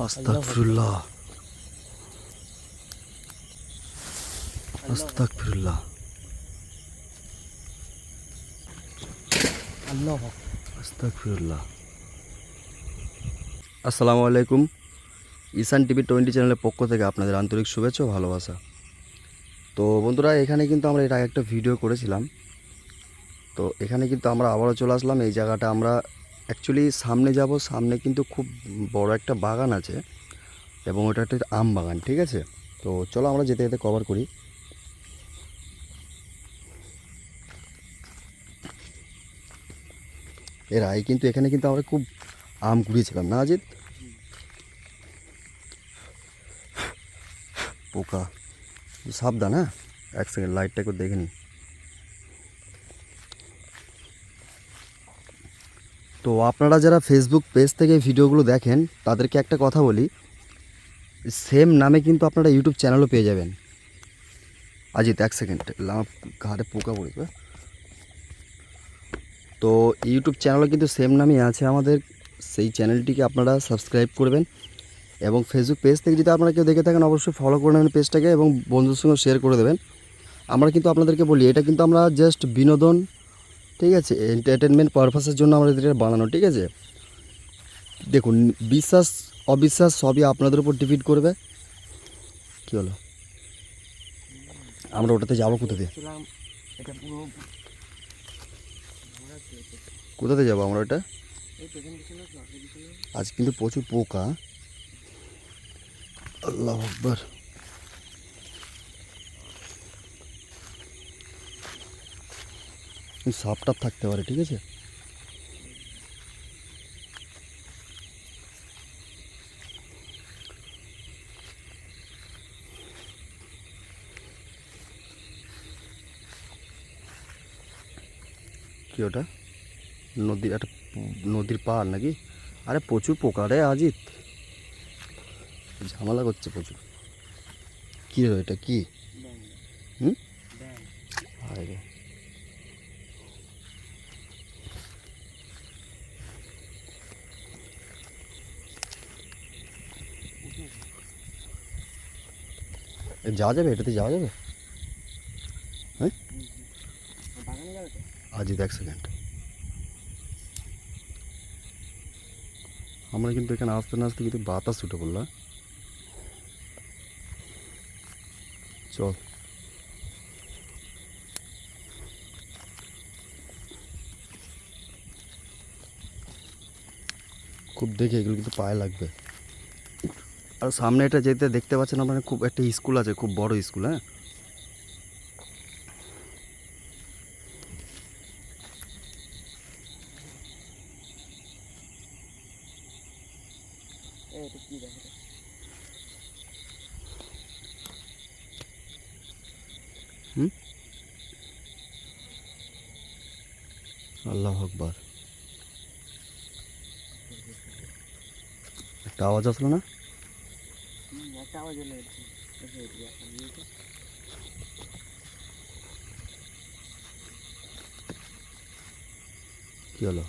আস্তাগফিরুল্লাহ, আস্তাগফিরুল্লাহ, আল্লাহ। আস্তাগফিরুল্লাহ। আসসালামু আলাইকুম। ঈশান টিভি 20 চ্যানেলের পক্ষ থেকে আপনাদের আন্তরিক শুভেচ্ছা ও ভালোবাসা। তো বন্ধুরা, এখানে কিন্তু আমরা এর আগে একটা ভিডিও করেছিলাম। তো এখানে কিন্তু আমরা আবারও চলে আসলাম। এই জায়গাটা আমরা অ্যাকচুয়ালি সামনে যাব। সামনে কিন্তু খুব বড় একটা বাগান আছে এবং ওটা একটা আম বাগান, ঠিক আছে? তো চলো আমরা যেতে যেতে কভার করি। এর আগে কিন্তু এখানে কিন্তু আমরা খুব আম কুড়িয়েছিলাম না আজিত? পোকা, সাবধান, হ্যাঁ। এক সেকেন্ড, লাইটটা একটু দেখে নিই। তো আপনারা যারা ফেসবুক পেজ থেকে ভিডিওগুলো দেখেন তাদেরকে একটা কথা বলি, সেম নামে কিন্তু আপনারা ইউটিউব চ্যানেলও পেয়ে যাবেন। আজিত এক সেকেন্ড, ঘাড়ে পোকা পড়েছে। তো ইউটিউব চ্যানেলও কিন্তু সেম নামই আছে আমাদের। সেই চ্যানেলটিকে আপনারা সাবস্ক্রাইব করবেন এবং ফেসবুক পেজ থেকে যদি আপনারা কেউ দেখে থাকেন অবশ্যই ফলো করে নেবেন পেজটাকে এবং বন্ধুদের সঙ্গে শেয়ার করে দেবেন। আমরা কিন্তু আপনাদেরকে বলি, এটা কিন্তু আমরা জাস্ট বিনোদন, ঠিক আছে, এন্টারটেনমেন্ট পারপাসের জন্য আমাদের এটা বানানো, ঠিক আছে? দেখুন, বিশ্বাস অবিশ্বাস সবই আপনাদের উপর ডিপেন্ড করবে। কী হলো? আমরা ওটাতে যাবো কোথা দিয়ে? এটা পুরো কোথাতে যাবো আমরা ওটা? আজ কিন্তু প্রচুর পোকা। আল্লাহু আকবার। সাপ টাপ থাকতে পারে, ঠিক আছে? কি ওটা? নদীর একটা নদীর পাড় নাকি? আরে প্রচুর পোকা রে আজিত, ঝামেলা করছে প্রচুর। কী রে এটা কি? হুম, আরে যাওয়া যাবে? এটাতে যাওয়া যাবে? হ্যাঁ আজিত এক সেকেন্ড, আমরা কিন্তু এখানে আসতে না আসতে কিন্তু বাতাস উঠে পড়লাম। চল, খুব দেখে এগুলো কিন্তু পায়ে লাগবে। আর সামনে এটা যেতে দেখতে পাচ্ছেন আপনারা, খুব একটা স্কুল আছে, খুব বড় স্কুল, হ্যাঁ। কি দেখো হুম, আল্লাহু আকবার। একটা আওয়াজ আসলো না? একটা আওয়াজ এলো। কী হলো?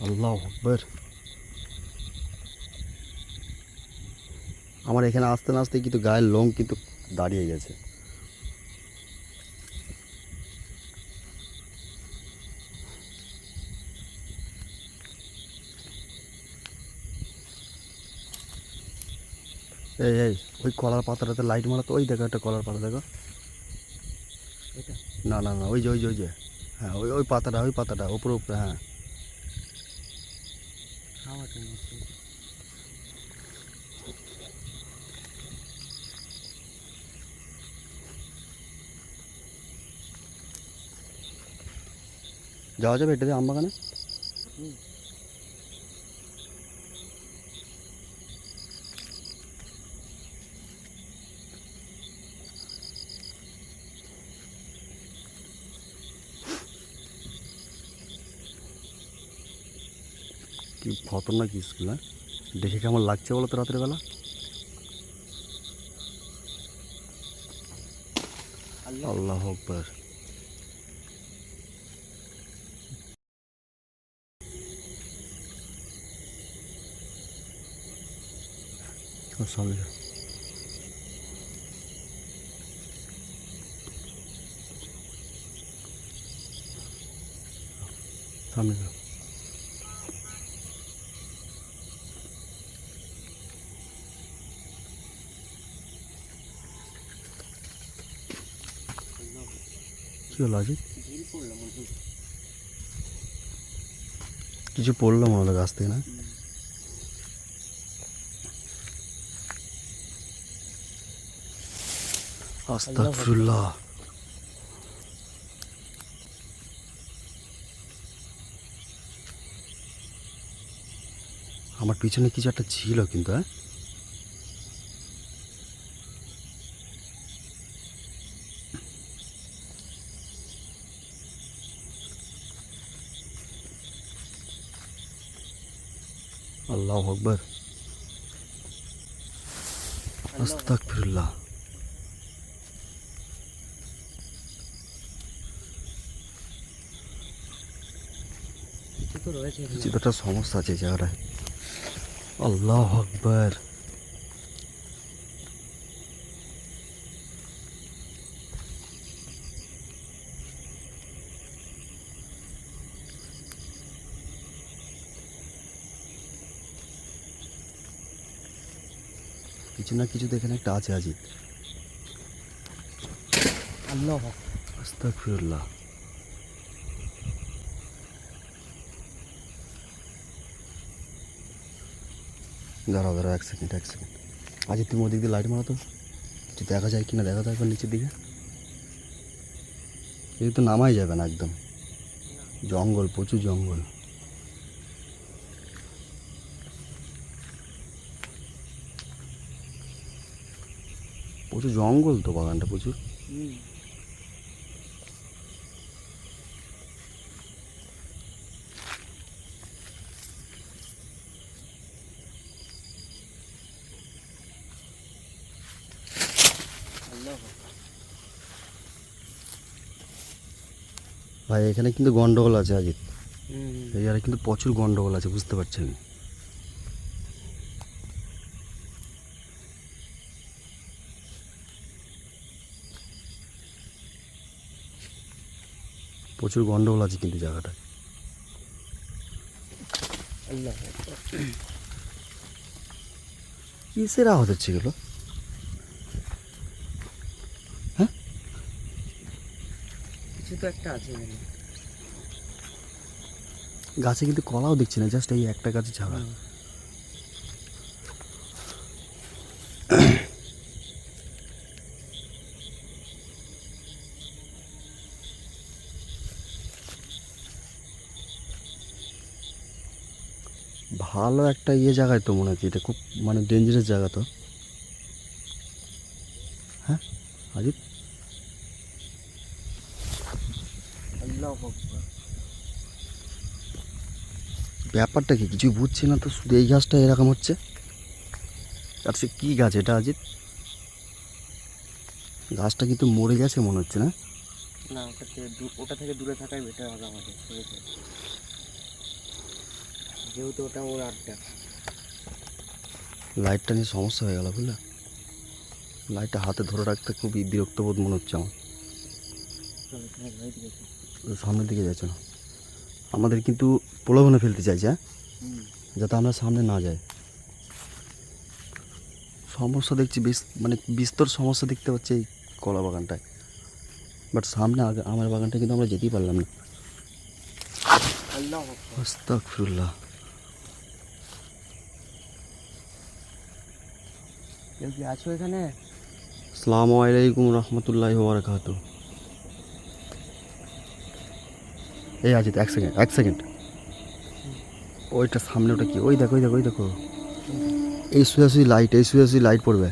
আল্লাহু আকবার। আমার এখানে আসতে না আসতে কিন্তু গায়ের লোম কিন্তু দাঁড়িয়ে গেছে। এই এই, ওই কলার পাতাটাতে লাইট মারা তো, ওই দেখো একটা কলার পাতা দেখো। এটা না না না, ওই যে ওই যে ওই যে, হ্যাঁ, ওই ওই পাতাটা, ওই পাতাটা উপরে উপরে, হ্যাঁ। খাওয়াটা নষ্ট। যাওয়া যাবে এটা দিয়ে আমবাগানে? কি খতরনাক স্কুল, হ্যাঁ? দেখে কেমন লাগছে বলো তো রাতের বেলা? আল্লাহ আল্লাহ আকবার। সামনে যাও। সামনে যাও। কি হলো আজিত? ঢিল পড়লো মনে হয়। কিছু পড়লো মনে হলো গাছ থেকে, না? আস্তাগফিরুল্লাহ। আমার পিছনে কিছু একটা ছিল কিন্তু, হ্যাঁ? আল্লাহু আকবার। আস্তাগফিরুল্লাহ। কিছু তো রয়েছে এখানে। কিছু তো একটা সমস্যা আছে এই জায়গাটায়। আল্লাহু আকবার। কিছু না কিছু তো এখানে একটা আছে আজিত। আল্লাহ আস্তাগফিরুল্লাহ। দাঁড়াও দাঁড়াও, এক সেকেন্ড এক সেকেন্ড। আজিত তুমি ওদিক দিয়ে লাইট মারো তো, একটু দেখা যায় কিনা দেখা যায় একবার নিচের দিকে। এই তো নামাই যাবে না, একদম জঙ্গল, প্রচুর জঙ্গল। প্রচুর জঙ্গল তো বাগানটা, প্রচুর। আল্লাহ ভাই এখানে কিন্তু গন্ডগোল আছে আজিত, এই জায়গায় কিন্তু প্রচুর গন্ডগোল আছে, বুঝতে পারছেন? প্রচুর গন্ডগোল আছে কিন্তু জায়গাটায়। আল্লাহ কিসের আওয়াজ হচ্ছে এগুলো? হ্যাঁ, কিছু তো একটা আছে এখানে। গাছে কিন্তু কলাও দেখছি না, জাস্ট এই একটা গাছে ছাড়া। ভালো একটা জায়গায় তো মনে হচ্ছে, এটা খুব মানে ডেঞ্জারাস জায়গা তো, হ্যাঁ আজিত? আল্লাহ ব্যাপারটা কি কিছুই বুঝছি না তো, শুধু এই গাছটা এরকম হচ্ছে। আর সে কী গাছ এটা আজিত? গাছটা কিন্তু মরে গেছে মনে হচ্ছে, না? না, ওটা থেকে দূরে থাকাই বেটার হবে আমাদের, বুঝেছো? যেহেতু ওটা ওর আড্ডা। লাইটটা নিয়ে সমস্যা হয়ে গেল, বুঝলে? লাইটটা হাতে ধরে রাখতে খুবই বিরক্ত বোধ মনে হচ্ছে আমার। চলো, তোমার ভয় দিয়েছে। সামনের দিকে যাচ্ছে না, আমাদের কিন্তু প্রলোভনে ফেলতে চাইছে, হ্যাঁ? যাতে আমরা সামনে না যাই। সমস্যা দেখছি বেশ, মানে বিস্তর সমস্যা দেখতে পাচ্ছি এই কলা বাগানটায়। বাট সামনে আগে আমার বাগানটা কিন্তু আমরা যেতেই পারলাম না। আল্লাহ আস্তাগফিরুল্লাহ। কেউ কি আছো এখানে? আসসালামু আলাইকুম রহমতুল্লাহি ওয়া বারাকাতুহু। এই আজিত এক সেকেন্ড এক সেকেন্ড, ওইটা সামনে ওটা কি? ওই দেখো ওই দেখো ওই দেখো, এই সোজাসুজি লাইট, এই সোজাসুজি লাইট পড়বে।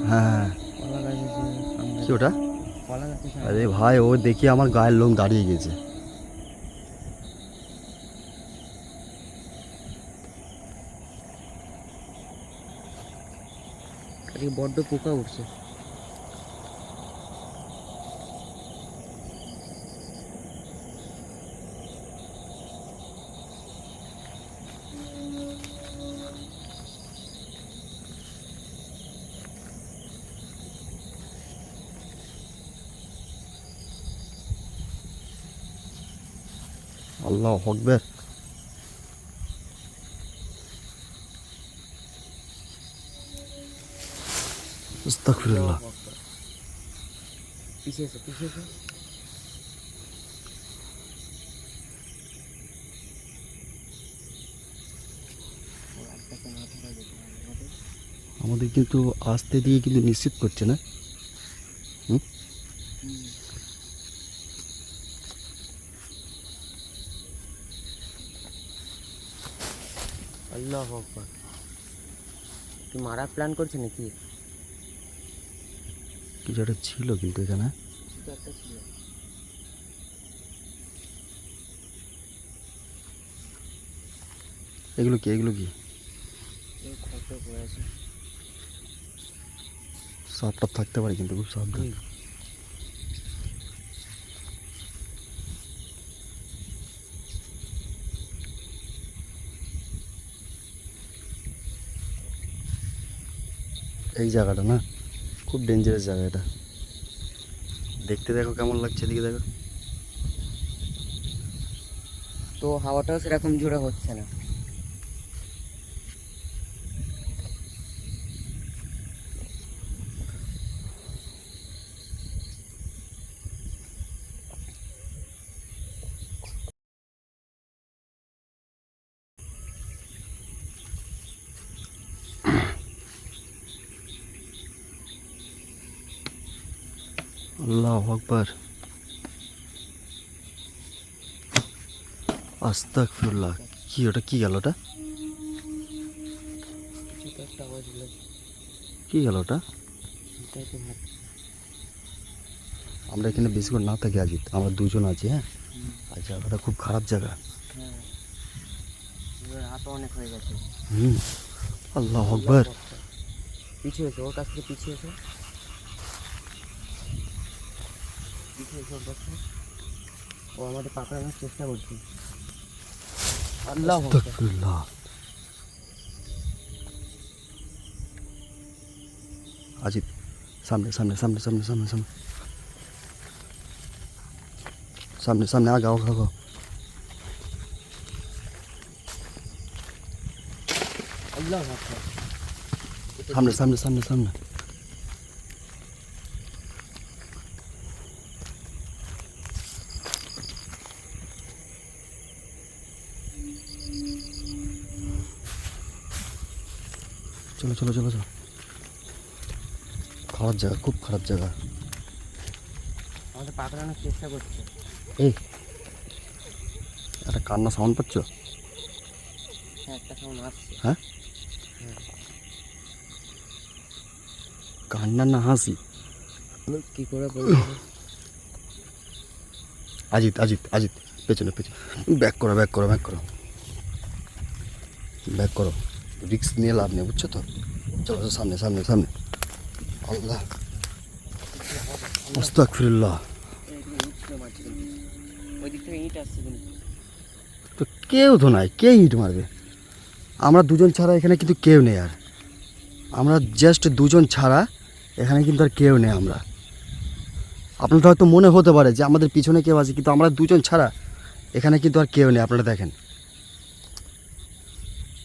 হ্যাঁ হ্যাঁ, কলা গাছের সামনে। কি ওটা? কলা গাছের সামনে। আরে ভাই, ও দেখি আমার গায়ের লোম দাঁড়িয়ে গেছে। আজকে বড্ড পোকা উঠছে। আল্লাহ আকবার। আস্তাগফিরুল্লাহ। পিছিয়ে এসো, পিছিয়ে এসো। আমাদের কিন্তু আসতে দিয়ে কিন্তু নিশ্চিত করছে না। আল্লাহ আকবার। তুই মারা প্ল্যান করছে নাকি? কিছু একটা ছিল কিন্তু এখানে। কিছু একটা ছিল। এগুলো কি, এগুলো কি? এই কত পড়ে আছে। সাপটা থাকতে পারে কিন্তু খুব সাবধান। এই জায়গাটা না খুব ডেঞ্জারাস জায়গা এটা। দেখতে দেখো কেমন লাগছে, এদিকে দেখো। তো হাওয়াটাও সেরকম জোরে হচ্ছে না। আল্লাহ আকবার। আস্তাগফিরুল্লাহ। কি ওটা, কি গেল ওটা? কিছু তো একটা আওয়াজ হলো। কি গেল ওটা? এটাই তো ভাব। আমরা এখানে বেশিক্ষণ না থাকি আজিত, আমরা দুজন আছি। হ্যাঁ, আর জায়গাটা খুব খারাপ জায়গা। হ্যাঁ, এবার রাতও অনেক হয়ে গেছে। আল্লাহ আকবার। পিছিয়ে এসো, ওর কাছ থেকে পিছিয়ে এসো। পিছিয়ে এসো ওর কাছ থেকে। ও আমাদের পাকড়ানোর চেষ্টা করছে। আল্লাহ আকবার। আস্তাগফিরুল্লাহ। আজিত সামনে সামনে সামনে সামনে সামনে সামনে সামনে সামনে আগাও আগাও। আল্লাহ আকবার। সামনে সামনে সামনে সামনে। চলো চলো চলো চলো। খারাপ জায়গা, খুব খারাপ জায়গা। আমাদের পাকড়ানোর চেষ্টা করছে। এই একটা কান্না সাউন্ড পাচ্ছ? হ্যাঁ, একটা সাউন্ড আসছে। হ্যাঁ, কান্না না হাসি? কি করে বলবো? আজিত আজিত আজিত, পেছনে পেছনে। ব্যাক করো ব্যাক করো ব্যাক করো ব্যাক করো। রিস্ক নিয়ে লাভ নেই, বুঝছো তো? চলো চলো, সামনে সামনে সামনে। আল্লাহ আস্তাগফিরুল্লাহ। ওই দিক থেকে ইট আসছে কিন্তু। তো কেউ তো নাই, কে ইট মারবে? আমরা দুজন ছাড়া এখানে কিন্তু কেউ নেই। আর আমরা জাস্ট দুজন ছাড়া এখানে কিন্তু আর কেউ নেই। আমরা, আপনাদের হয়তো মনে হতে পারে যে আমাদের পিছনে কেউ আছে, কিন্তু আমরা দুজন ছাড়া এখানে কিন্তু আর কেউ নেই। আপনারা দেখেন।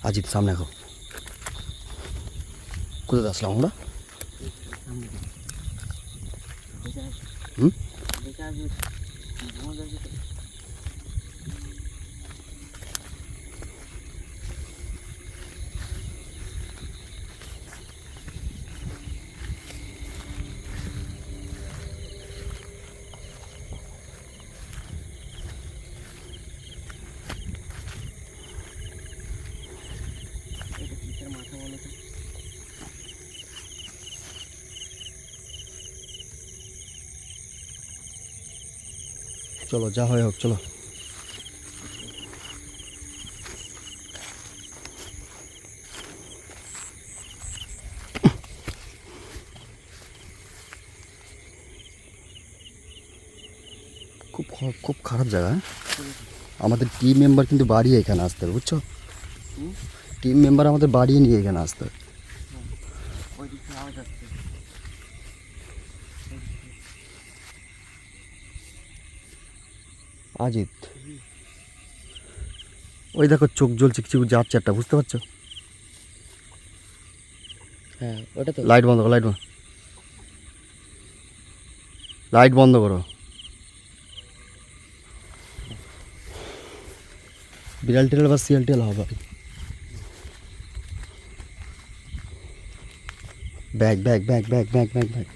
আজিত সামনে এখন কোথায় আসলাম আমরা? হুম, দেখে আসবে। আমাদের কাছে এটা কিসের মাথা বলো তো? চলো যা হয় হোক, চলো। খুব খারাপ জায়গা, হ্যাঁ? আমাদের টিম মেম্বার কিন্তু বাড়িয়ে এখানে আসতে হবে, বুঝছো? টিম মেম্বার আমাদের বাড়িয়ে নিয়ে এখানে আসতে হবে। ওই দিক থেকে আওয়াজ আসছে। আজিত, ওই দেখো চোখ জ্বলছে কিছু যাচ্ছে একটা, বুঝতে পারছো? হ্যাঁ ওটা তো। লাইট বন্ধ করো, লাইট বন্ধ করো। বিড়াল টিড়াল বা শিয়াল টিয়াল হবে। Bag bag bag bag bag bag bag